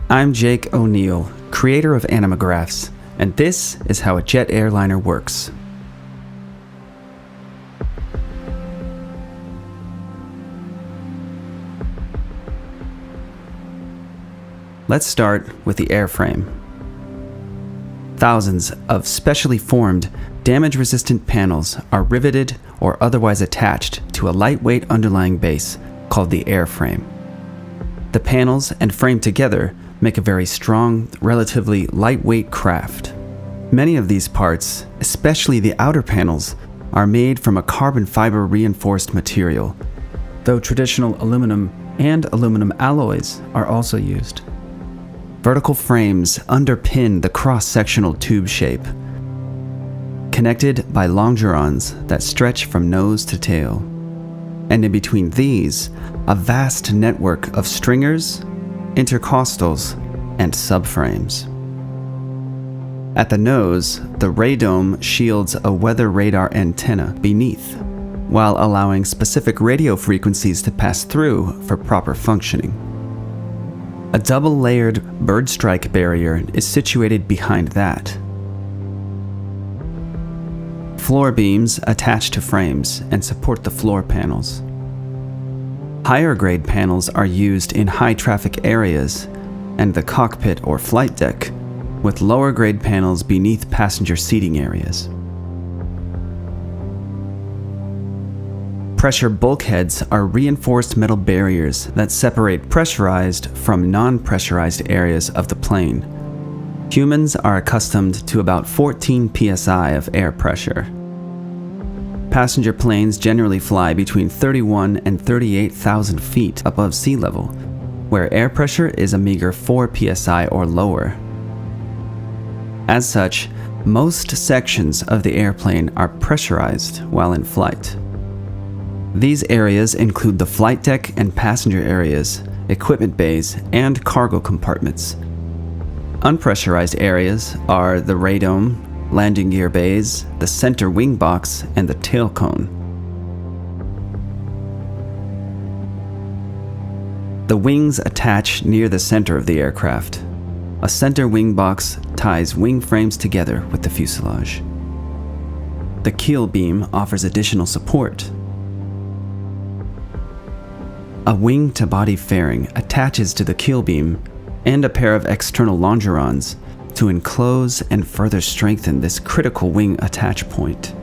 I'm Jake O'Neill, creator of Animagraphs, and this is how a jet airliner works. Let's start with the airframe. Thousands of specially formed, damage-resistant panels are riveted or otherwise attached to a lightweight underlying base called the airframe. The panels and frame together make a very strong, relatively lightweight craft. Many of these parts, especially the outer panels, are made from a carbon fiber reinforced material, though traditional aluminum and aluminum alloys are also used. Vertical frames underpin the cross-sectional tube shape, connected by longerons that stretch from nose to tail. And in between these, a vast network of stringers, intercostals, and subframes. At the nose, the radome shields a weather radar antenna beneath, while allowing specific radio frequencies to pass through for proper functioning. A double-layered bird strike barrier is situated behind that. Floor beams attach to frames and support the floor panels. Higher grade panels are used in high traffic areas and the cockpit or flight deck, with lower grade panels beneath passenger seating areas. Pressure bulkheads are reinforced metal barriers that separate pressurized from non-pressurized areas of the plane. Humans are accustomed to about 14 psi of air pressure. Passenger planes generally fly between 31 and 38,000 feet above sea level, where air pressure is a meager 4 psi or lower. As such, most sections of the airplane are pressurized while in flight. These areas include the flight deck and passenger areas, equipment bays, and cargo compartments. Unpressurized areas are the radome, landing gear bays, the center wing box, and the tail cone. The wings attach near the center of the aircraft. A center wing box ties wing frames together with the fuselage. The keel beam offers additional support. A wing-to-body fairing attaches to the keel beam and a pair of external longerons to enclose and further strengthen this critical wing attach point.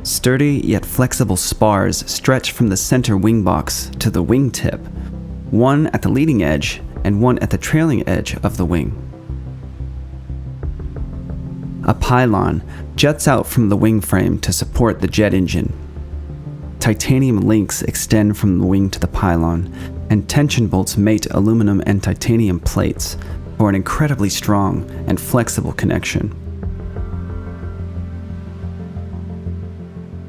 Sturdy yet flexible spars stretch from the center wing box to the wing tip, one at the leading edge and one at the trailing edge of the wing. A pylon juts out from the wing frame to support the jet engine. Titanium links extend from the wing to the pylon, and tension bolts mate aluminum and titanium plates for an incredibly strong and flexible connection.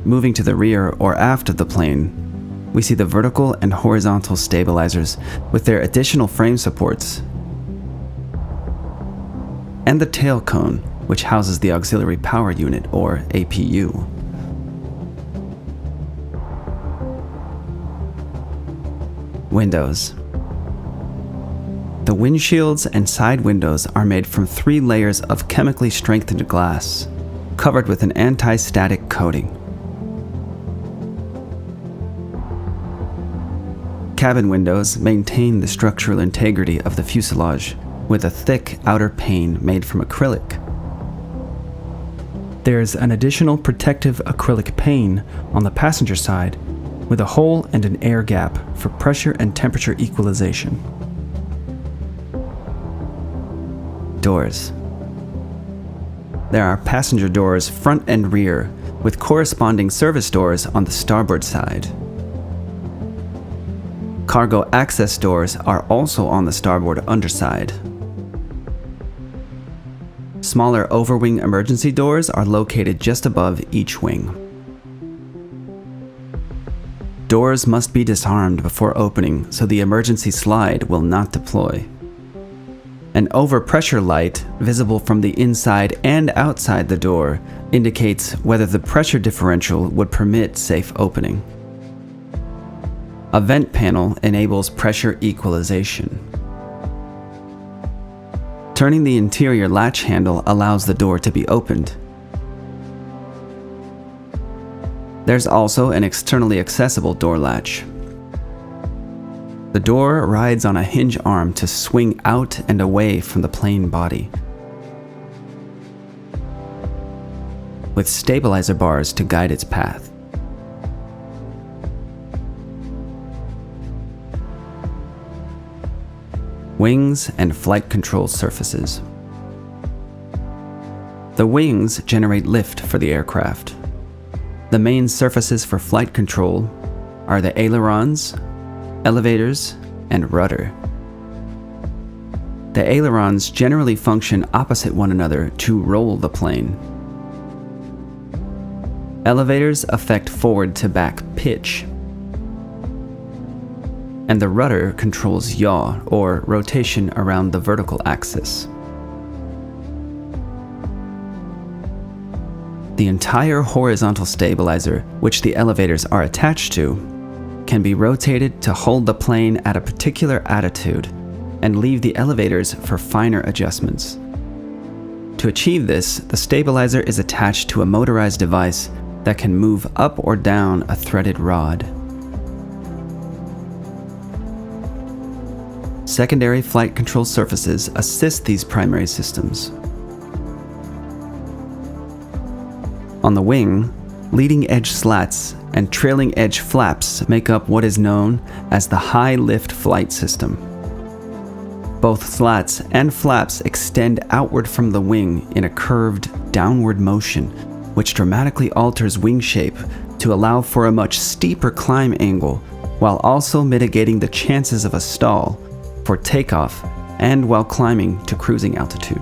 Moving to the rear or aft of the plane, we see the vertical and horizontal stabilizers with their additional frame supports, and the tail cone, which houses the auxiliary power unit or APU. Windows. The windshields and side windows are made from 3 layers of chemically strengthened glass, covered with an anti-static coating. Cabin windows maintain the structural integrity of the fuselage with a thick outer pane made from acrylic. There's an additional protective acrylic pane on the passenger side with a hole and an air gap for pressure and temperature equalization. Doors. There are passenger doors front and rear, with corresponding service doors on the starboard side. Cargo access doors are also on the starboard underside. Smaller overwing emergency doors are located just above each wing. Doors must be disarmed before opening so the emergency slide will not deploy. An overpressure light, visible from the inside and outside the door, indicates whether the pressure differential would permit safe opening. A vent panel enables pressure equalization. Turning the interior latch handle allows the door to be opened. There's also an externally accessible door latch. The door rides on a hinge arm to swing out and away from the plane body, with stabilizer bars to guide its path. Wings and flight control surfaces. The wings generate lift for the aircraft. The main surfaces for flight control are the ailerons, elevators, and rudder. The ailerons generally function opposite one another to roll the plane. Elevators affect forward to back pitch, and the rudder controls yaw, or rotation around the vertical axis. The entire horizontal stabilizer, which the elevators are attached to, can be rotated to hold the plane at a particular attitude and leave the elevators for finer adjustments. To achieve this, the stabilizer is attached to a motorized device that can move up or down a threaded rod. Secondary flight control surfaces assist these primary systems. On the wing, leading edge slats and trailing edge flaps make up what is known as the high lift flight system. Both slats and flaps extend outward from the wing in a curved downward motion, which dramatically alters wing shape to allow for a much steeper climb angle, while also mitigating the chances of a stall for takeoff and while climbing to cruising altitude.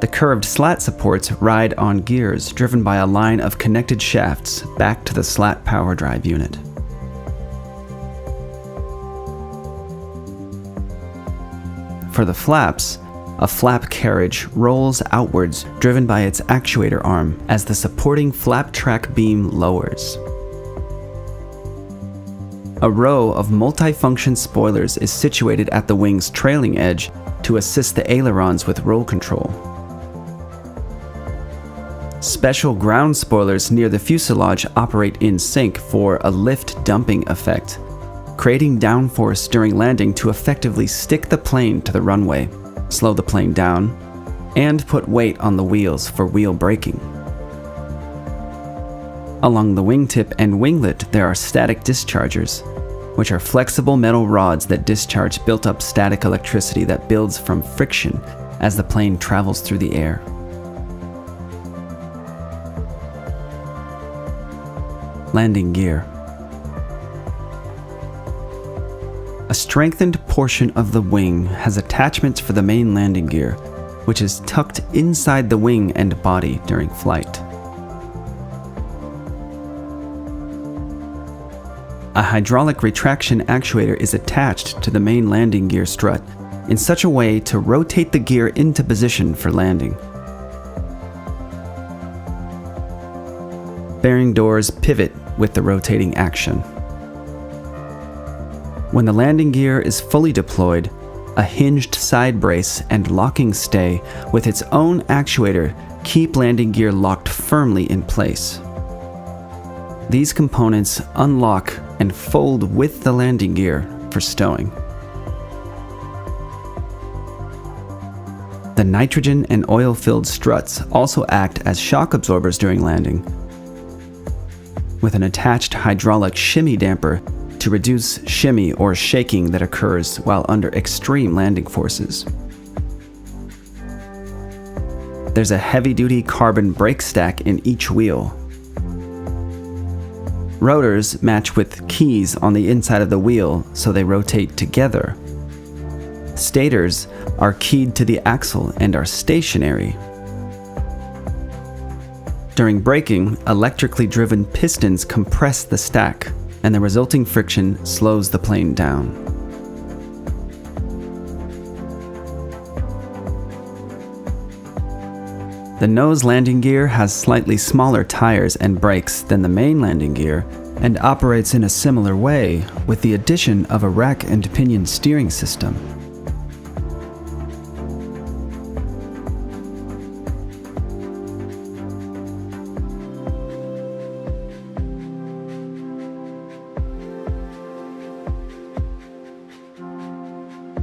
The curved slat supports ride on gears driven by a line of connected shafts back to the slat power drive unit. For the flaps, a flap carriage rolls outwards driven by its actuator arm as the supporting flap track beam lowers. A row of multifunction spoilers is situated at the wing's trailing edge to assist the ailerons with roll control. Special ground spoilers near the fuselage operate in sync for a lift dumping effect, creating downforce during landing to effectively stick the plane to the runway, slow the plane down, and put weight on the wheels for wheel braking. Along the wingtip and winglet, there are static dischargers, which are flexible metal rods that discharge built-up static electricity that builds from friction as the plane travels through the air. Landing gear. A strengthened portion of the wing has attachments for the main landing gear, which is tucked inside the wing and body during flight. A hydraulic retraction actuator is attached to the main landing gear strut in such a way to rotate the gear into position for landing. Bearing doors pivot with the rotating action. When the landing gear is fully deployed, a hinged side brace and locking stay with its own actuator keep landing gear locked firmly in place. These components unlock and fold with the landing gear for stowing. The nitrogen and oil-filled struts also act as shock absorbers during landing, with an attached hydraulic shimmy damper to reduce shimmy or shaking that occurs while under extreme landing forces. There's a heavy-duty carbon brake stack in each wheel. Rotors match with keys on the inside of the wheel so they rotate together. Stators are keyed to the axle and are stationary. During braking, electrically driven pistons compress the stack, and the resulting friction slows the plane down. The nose landing gear has slightly smaller tires and brakes than the main landing gear and operates in a similar way with the addition of a rack and pinion steering system.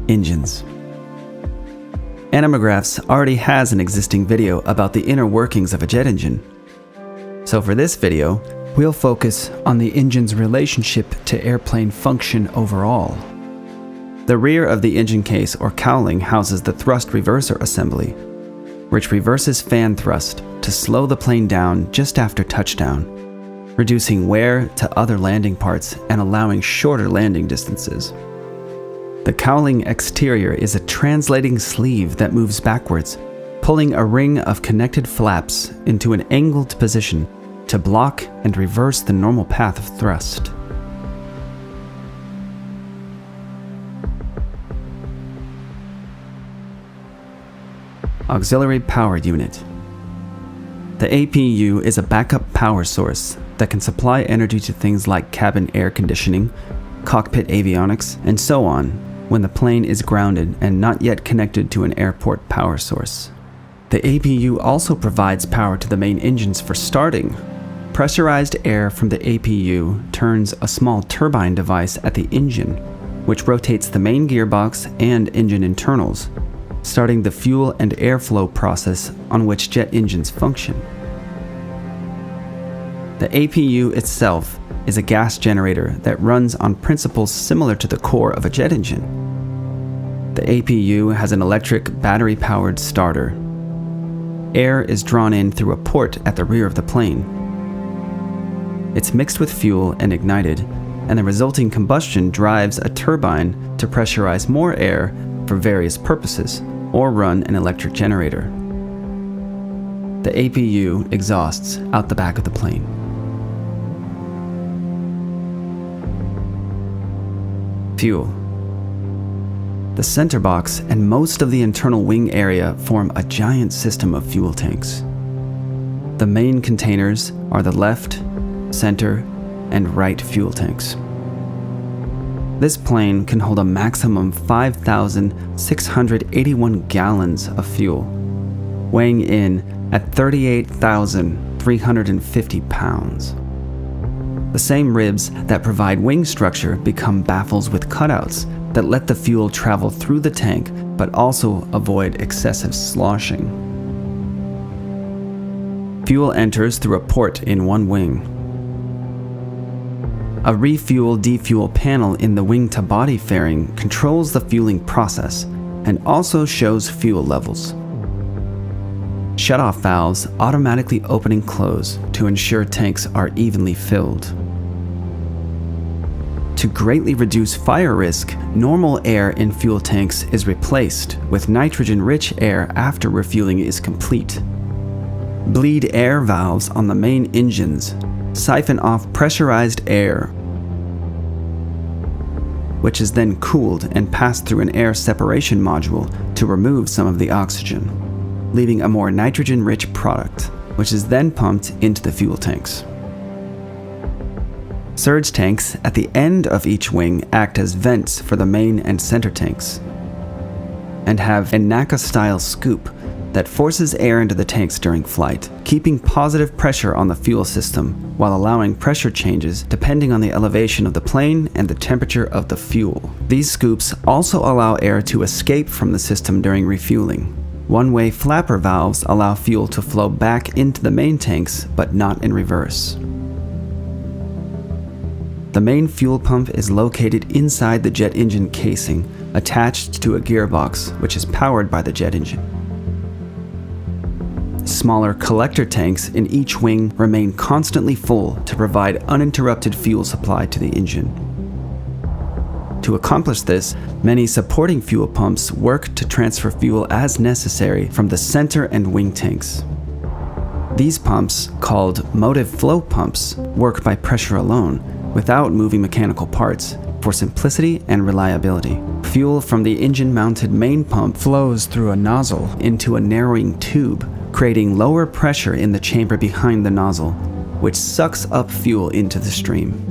engines. Animagraphs already has an existing video about the inner workings of a jet engine. So for this video, we'll focus on the engine's relationship to airplane function overall. The rear of the engine case or cowling houses the thrust reverser assembly, which reverses fan thrust to slow the plane down just after touchdown, reducing wear to other landing parts and allowing shorter landing distances. The cowling exterior is a translating sleeve that moves backwards, pulling a ring of connected flaps into an angled position to block and reverse the normal path of thrust. Auxiliary Power Unit. The APU is a backup power source that can supply energy to things like cabin air conditioning, cockpit avionics, and so on when the plane is grounded and not yet connected to an airport power source. The APU also provides power to the main engines for starting. Pressurized air from the APU turns a small turbine device at the engine, which rotates the main gearbox and engine internals, starting the fuel and airflow process on which jet engines function. The APU itself is a gas generator that runs on principles similar to the core of a jet engine. The APU has an electric battery-powered starter. Air is drawn in through a port at the rear of the plane. It's mixed with fuel and ignited, and the resulting combustion drives a turbine to pressurize more air for various purposes, or run an electric generator. The APU exhausts out the back of the plane. Fuel. The center box and most of the internal wing area form a giant system of fuel tanks. The main containers are the left, center, and right fuel tanks. This plane can hold a maximum 5,681 gallons of fuel, weighing in at 38,350 pounds. The same ribs that provide wing structure become baffles with cutouts that let the fuel travel through the tank but also avoid excessive sloshing. Fuel enters through a port in one wing. A refuel-defuel panel in the wing-to-body fairing controls the fueling process and also shows fuel levels. Shutoff valves automatically open and close to ensure tanks are evenly filled. To greatly reduce fire risk, normal air in fuel tanks is replaced with nitrogen-rich air after refueling is complete. Bleed air valves on the main engines siphon off pressurized air, which is then cooled and passed through an air separation module to remove some of the oxygen, leaving a more nitrogen-rich product, which is then pumped into the fuel tanks. Surge tanks at the end of each wing act as vents for the main and center tanks, and have a NACA-style scoop that forces air into the tanks during flight, keeping positive pressure on the fuel system while allowing pressure changes depending on the elevation of the plane and the temperature of the fuel. These scoops also allow air to escape from the system during refueling. One-way flapper valves allow fuel to flow back into the main tanks, but not in reverse. The main fuel pump is located inside the jet engine casing, attached to a gearbox which is powered by the jet engine. Smaller collector tanks in each wing remain constantly full to provide uninterrupted fuel supply to the engine. To accomplish this, many supporting fuel pumps work to transfer fuel as necessary from the center and wing tanks. These pumps, called motive flow pumps, work by pressure alone, without moving mechanical parts, for simplicity and reliability. Fuel from the engine-mounted main pump flows through a nozzle into a narrowing tube, creating lower pressure in the chamber behind the nozzle, which sucks up fuel into the stream.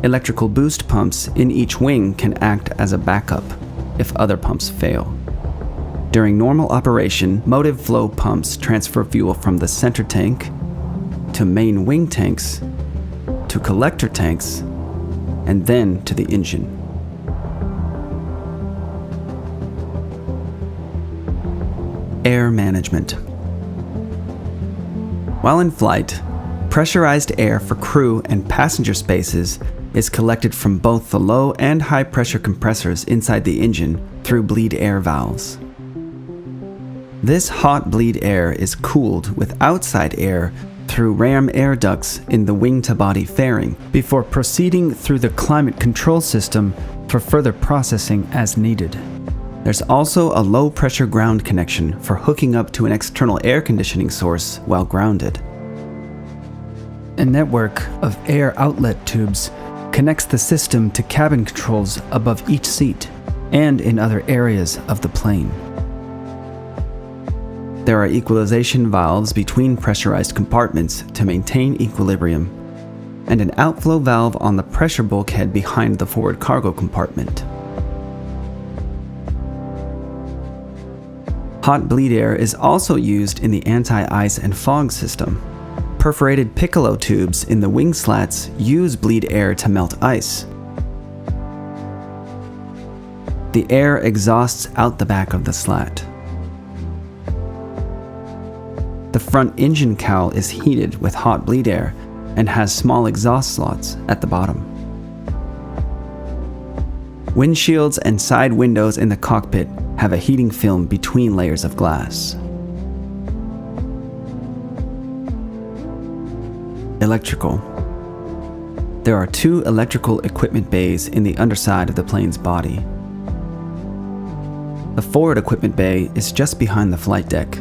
Electrical boost pumps in each wing can act as a backup if other pumps fail. During normal operation, motive flow pumps transfer fuel from the center tank to main wing tanks, to collector tanks, and then to the engine. Air management. While in flight, pressurized air for crew and passenger spaces is collected from both the low and high pressure compressors inside the engine through bleed air valves. This hot bleed air is cooled with outside air through ram air ducts in the wing-to-body fairing before proceeding through the climate control system for further processing as needed. There's also a low-pressure ground connection for hooking up to an external air conditioning source while grounded. A network of air outlet tubes connects the system to cabin controls above each seat and in other areas of the plane. There are equalization valves between pressurized compartments to maintain equilibrium, and an outflow valve on the pressure bulkhead behind the forward cargo compartment. Hot bleed air is also used in the anti-ice and fog system. Perforated piccolo tubes in the wing slats use bleed air to melt ice. The air exhausts out the back of the slat. The front engine cowl is heated with hot bleed air and has small exhaust slots at the bottom. Windshields and side windows in the cockpit have a heating film between layers of glass. Electrical. There are 2 electrical equipment bays in the underside of the plane's body. The forward equipment bay is just behind the flight deck,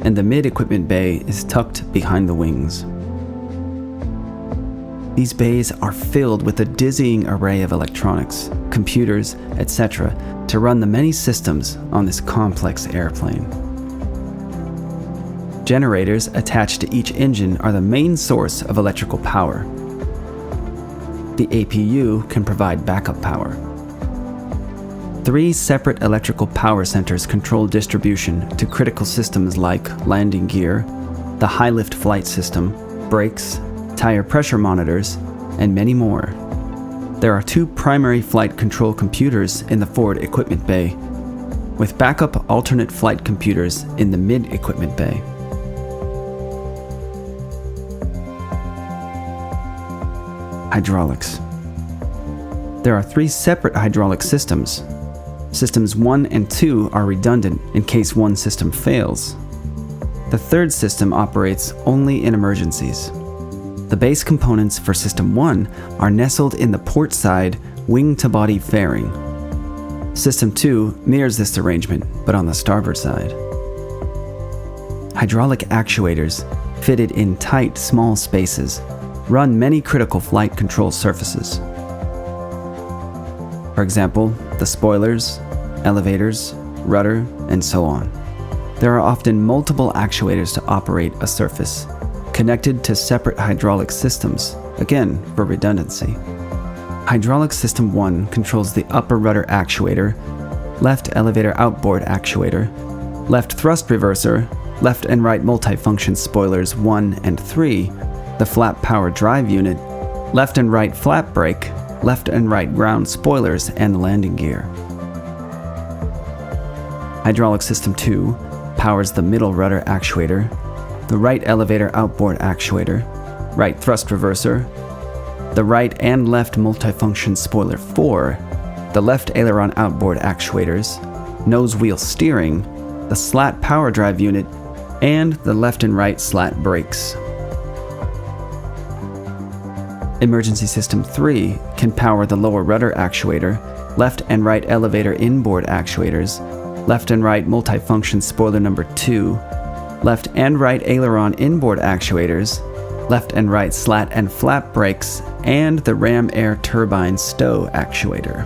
and the mid-equipment bay is tucked behind the wings. These bays are filled with a dizzying array of electronics, computers, etc. to run the many systems on this complex airplane. Generators attached to each engine are the main source of electrical power. The APU can provide backup power. 3 separate electrical power centers control distribution to critical systems like landing gear, the high lift flight system, brakes, tire pressure monitors, and many more. There are 2 primary flight control computers in the forward equipment bay, with backup alternate flight computers in the mid-equipment bay. Hydraulics. There are 3 separate hydraulic systems. Systems 1 and 2 are redundant in case one system fails. The third system operates only in emergencies. The base components for System 1 are nestled in the port side wing-to-body fairing. System 2 mirrors this arrangement, but on the starboard side. Hydraulic actuators, fitted in tight, small spaces, run many critical flight control surfaces. For example, the spoilers, elevators, rudder, and so on. There are often multiple actuators to operate a surface, connected to separate hydraulic systems, again for redundancy. Hydraulic System 1 controls the upper rudder actuator, left elevator outboard actuator, left thrust reverser, left and right multifunction spoilers 1 and 3, the flap power drive unit, left and right flap brake, left and right ground spoilers, and the landing gear. Hydraulic System 2 powers the middle rudder actuator, the right elevator outboard actuator, right thrust reverser, the right and left multifunction spoiler 4, the left aileron outboard actuators, nose wheel steering, the slat power drive unit, and the left and right slat brakes. Emergency System 3 can power the lower rudder actuator, left and right elevator inboard actuators, left and right multifunction spoiler number 2, left and right aileron inboard actuators, left and right slat and flap brakes, and the ram air turbine stow actuator.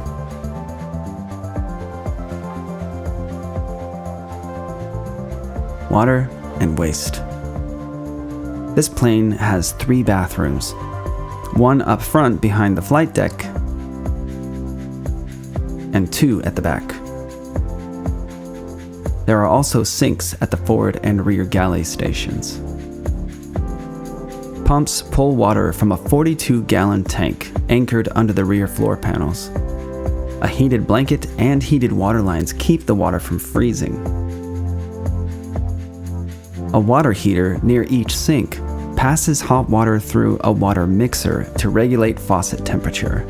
Water and waste. This plane has 3 bathrooms, one up front behind the flight deck, and 2 at the back. There are also sinks at the forward and rear galley stations. Pumps pull water from a 42-gallon tank anchored under the rear floor panels. A heated blanket and heated water lines keep the water from freezing. A water heater near each sink passes hot water through a water mixer to regulate faucet temperature.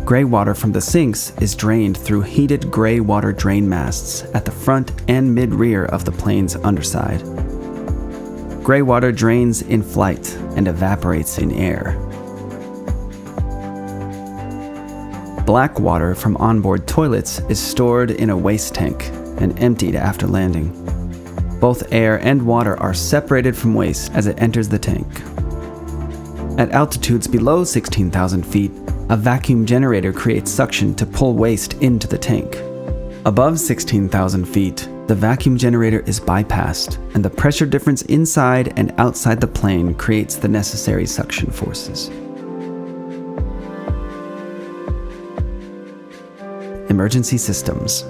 Gray water from the sinks is drained through heated gray water drain masts at the front and mid-rear of the plane's underside. Gray water drains in flight and evaporates in air. Black water from onboard toilets is stored in a waste tank and emptied after landing. Both air and water are separated from waste as it enters the tank. At altitudes below 16,000 feet, a vacuum generator creates suction to pull waste into the tank. Above 16,000 feet, the vacuum generator is bypassed, and the pressure difference inside and outside the plane creates the necessary suction forces. Emergency systems.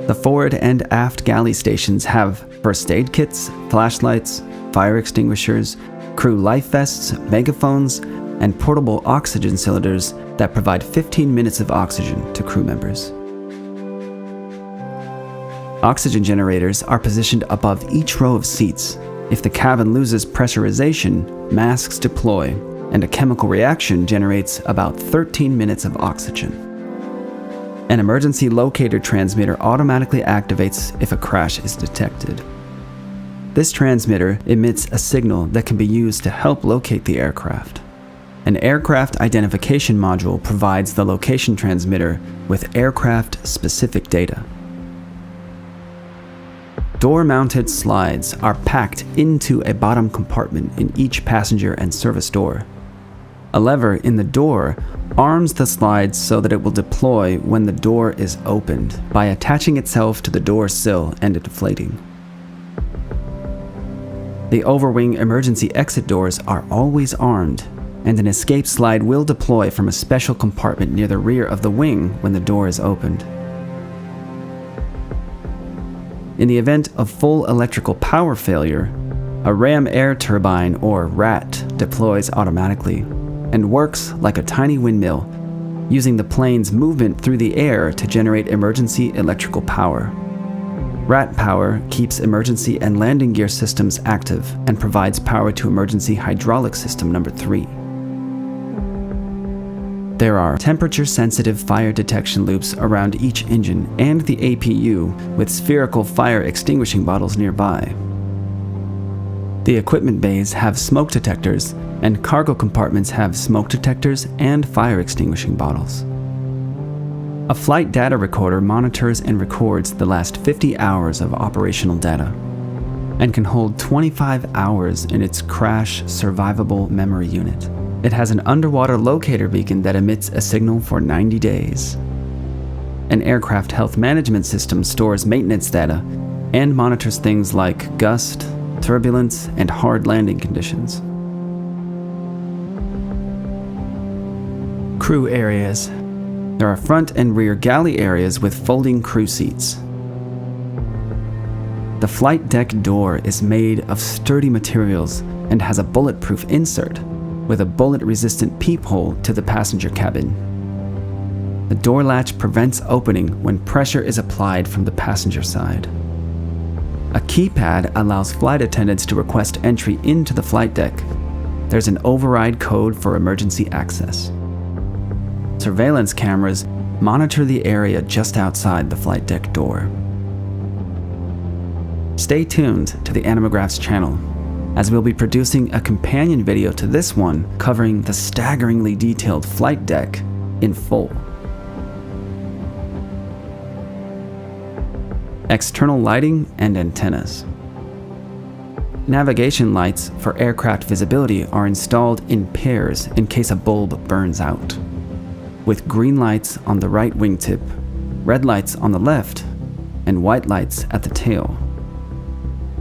The forward and aft galley stations have first aid kits, flashlights, fire extinguishers, crew life vests, megaphones, and portable oxygen cylinders that provide 15 minutes of oxygen to crew members. Oxygen generators are positioned above each row of seats. If the cabin loses pressurization, masks deploy, and a chemical reaction generates about 13 minutes of oxygen. An emergency locator transmitter automatically activates if a crash is detected. This transmitter emits a signal that can be used to help locate the aircraft. An aircraft identification module provides the location transmitter with aircraft-specific data. Door-mounted slides are packed into a bottom compartment in each passenger and service door. A lever in the door arms the slides so that it will deploy when the door is opened by attaching itself to the door sill and deflating. The overwing emergency exit doors are always armed, and an escape slide will deploy from a special compartment near the rear of the wing when the door is opened. In the event of full electrical power failure, a ram air turbine, or RAT, deploys automatically and works like a tiny windmill, using the plane's movement through the air to generate emergency electrical power. RAT power keeps emergency and landing gear systems active and provides power to emergency hydraulic system number 3. There are temperature-sensitive fire detection loops around each engine and the APU with spherical fire extinguishing bottles nearby. The equipment bays have smoke detectors, and cargo compartments have smoke detectors and fire extinguishing bottles. A flight data recorder monitors and records the last 50 hours of operational data and can hold 25 hours in its crash survivable memory unit. It has an underwater locator beacon that emits a signal for 90 days. An aircraft health management system stores maintenance data and monitors things like gust, turbulence, and hard landing conditions. Crew areas. There are front and rear galley areas with folding crew seats. The flight deck door is made of sturdy materials and has a bulletproof insert with a bullet-resistant peephole to the passenger cabin. The door latch prevents opening when pressure is applied from the passenger side. A keypad allows flight attendants to request entry into the flight deck. There's an override code for emergency access. Surveillance cameras monitor the area just outside the flight deck door. Stay tuned to the Animagraphs channel, as we'll be producing a companion video to this one covering the staggeringly detailed flight deck in full. External lighting and antennas. Navigation lights for aircraft visibility are installed in pairs in case a bulb burns out, with green lights on the right wingtip, red lights on the left, and white lights at the tail.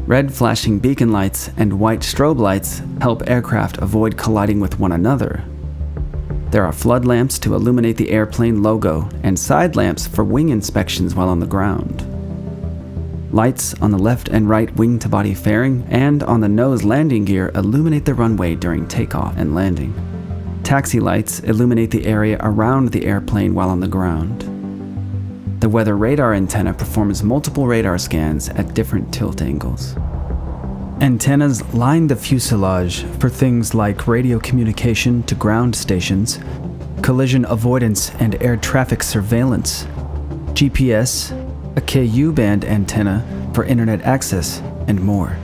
Red flashing beacon lights and white strobe lights help aircraft avoid colliding with one another. There are flood lamps to illuminate the airplane logo and side lamps for wing inspections while on the ground. Lights on the left and right wing-to-body fairing and on the nose landing gear illuminate the runway during takeoff and landing. Taxi lights illuminate the area around the airplane while on the ground. The weather radar antenna performs multiple radar scans at different tilt angles. Antennas line the fuselage for things like radio communication to ground stations, collision avoidance and air traffic surveillance, GPS, a Ku band antenna for internet access, and more.